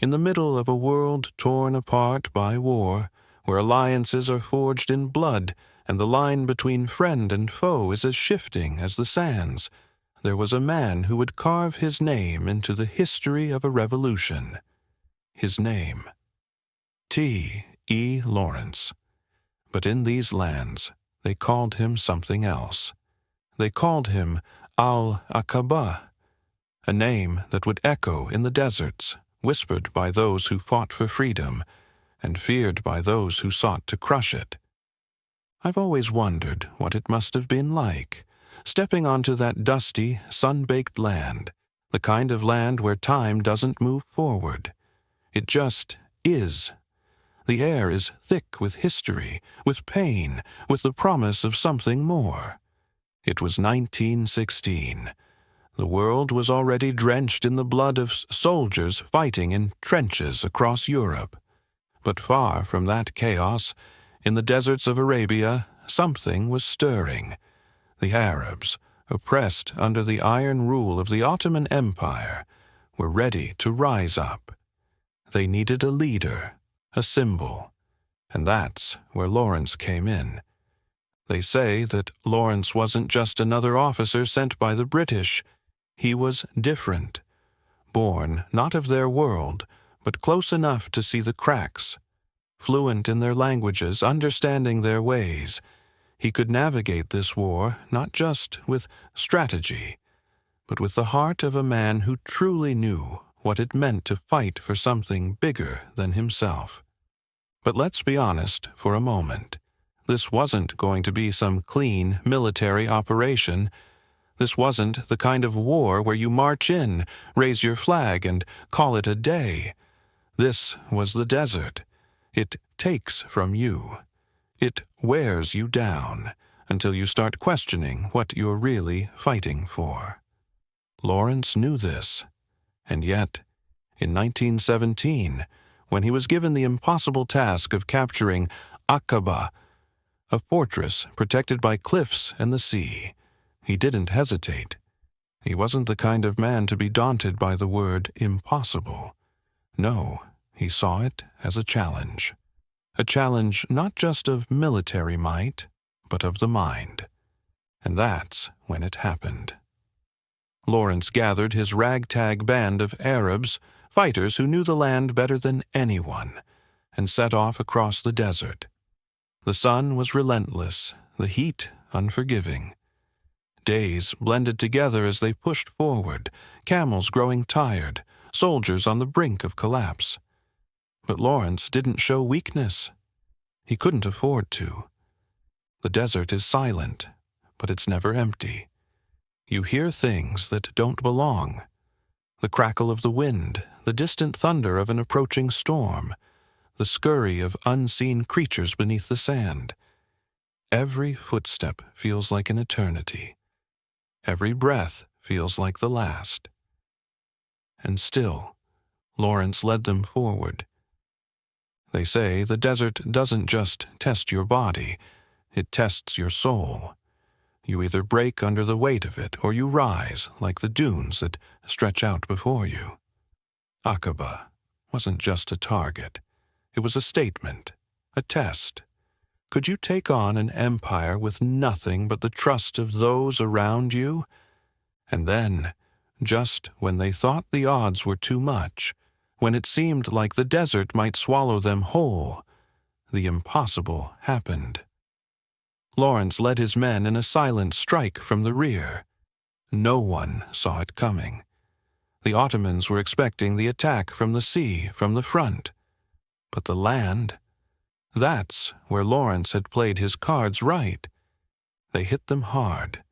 in the middle of a world torn apart by war, where alliances are forged in blood and the line between friend and foe is as shifting as the sands, there was a man who would carve his name into the history of a revolution. His name, T.E. Lawrence. But in these lands, they called him something else. They called him Al-Aqaba, a name that would echo in the deserts, whispered by those who fought for freedom, and feared by those who sought to crush it. I've always wondered what it must have been like, stepping onto that dusty, sun-baked land, the kind of land where time doesn't move forward. It just is. The air is thick with history, with pain, with the promise of something more. It was 1916. The world was already drenched in the blood of soldiers fighting in trenches across Europe. But far from that chaos, in the deserts of Arabia, something was stirring. The Arabs, oppressed under the iron rule of the Ottoman Empire, were ready to rise up. They needed a leader, a symbol, and that's where Lawrence came in. They say that Lawrence wasn't just another officer sent by the British. He was different, born not of their world, but close enough to see the cracks. Fluent in their languages, understanding their ways, he could navigate this war not just with strategy, but with the heart of a man who truly knew what it meant to fight for something bigger than himself. But let's be honest for a moment. This wasn't going to be some clean military operation. This wasn't the kind of war where you march in, raise your flag, and call it a day. This was the desert. It takes from you. It wears you down until you start questioning what you're really fighting for. Lawrence knew this, and yet, in 1917, when he was given the impossible task of capturing Aqaba, a fortress protected by cliffs and the sea, he didn't hesitate. He wasn't the kind of man to be daunted by the word impossible. No, he saw it as a challenge. A challenge not just of military might, but of the mind. And that's when it happened. Lawrence gathered his ragtag band of Arabs, fighters who knew the land better than anyone, and set off across the desert. The sun was relentless, the heat unforgiving. Days blended together as they pushed forward, camels growing tired, soldiers on the brink of collapse. But Lawrence didn't show weakness. He couldn't afford to. The desert is silent, but it's never empty. You hear things that don't belong. The crackle of the wind, the distant thunder of an approaching storm, the scurry of unseen creatures beneath the sand. Every footstep feels like an eternity. Every breath feels like the last. And still, Lawrence led them forward. They say the desert doesn't just test your body, it tests your soul. You either break under the weight of it, or you rise like the dunes that stretch out before you. Aqaba wasn't just a target. It was a statement, a test. Could you take on an empire with nothing but the trust of those around you? And then, just when they thought the odds were too much, when it seemed like the desert might swallow them whole, the impossible happened. Lawrence led his men in a silent strike from the rear. No one saw it coming. The Ottomans were expecting the attack from the sea, from the front. But the land, that's where Lawrence had played his cards right. They hit them hard.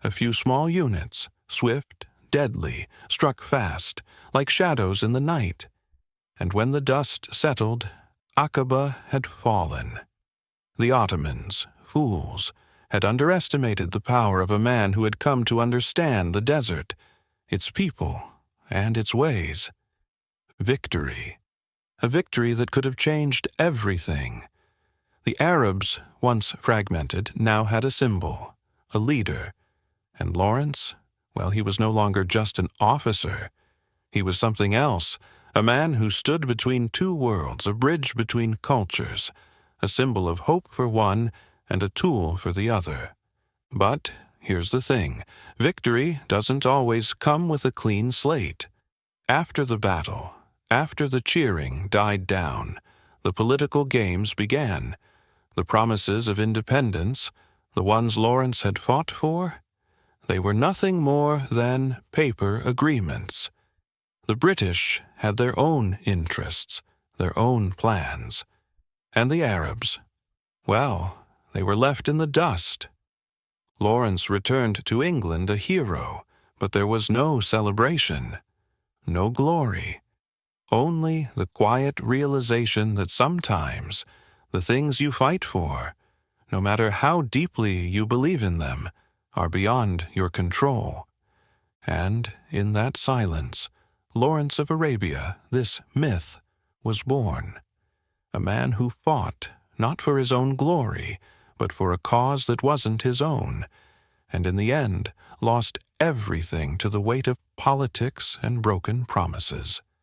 A few small units, swift, deadly, struck fast, like shadows in the night. And when the dust settled, Aqaba had fallen. The Ottomans, fools, had underestimated the power of a man who had come to understand the desert, its people, and its ways. Victory. A victory that could have changed everything. The Arabs, once fragmented, now had a symbol, a leader. And Lawrence, well, he was no longer just an officer. He was something else, a man who stood between two worlds, a bridge between cultures, a symbol of hope for one and a tool for the other. But here's the thing, victory doesn't always come with a clean slate. After the battle, after the cheering died down, the political games began. The promises of independence, the ones Lawrence had fought for, they were nothing more than paper agreements. The British had their own interests, their own plans. And the Arabs, well, they were left in the dust. Lawrence returned to England a hero, but there was no celebration, no glory, only the quiet realization that sometimes the things you fight for, no matter how deeply you believe in them, are beyond your control. And in that silence, Lawrence of Arabia, this myth, was born. A man who fought not for his own glory, but for a cause that wasn't his own, and in the end lost everything to the weight of politics and broken promises.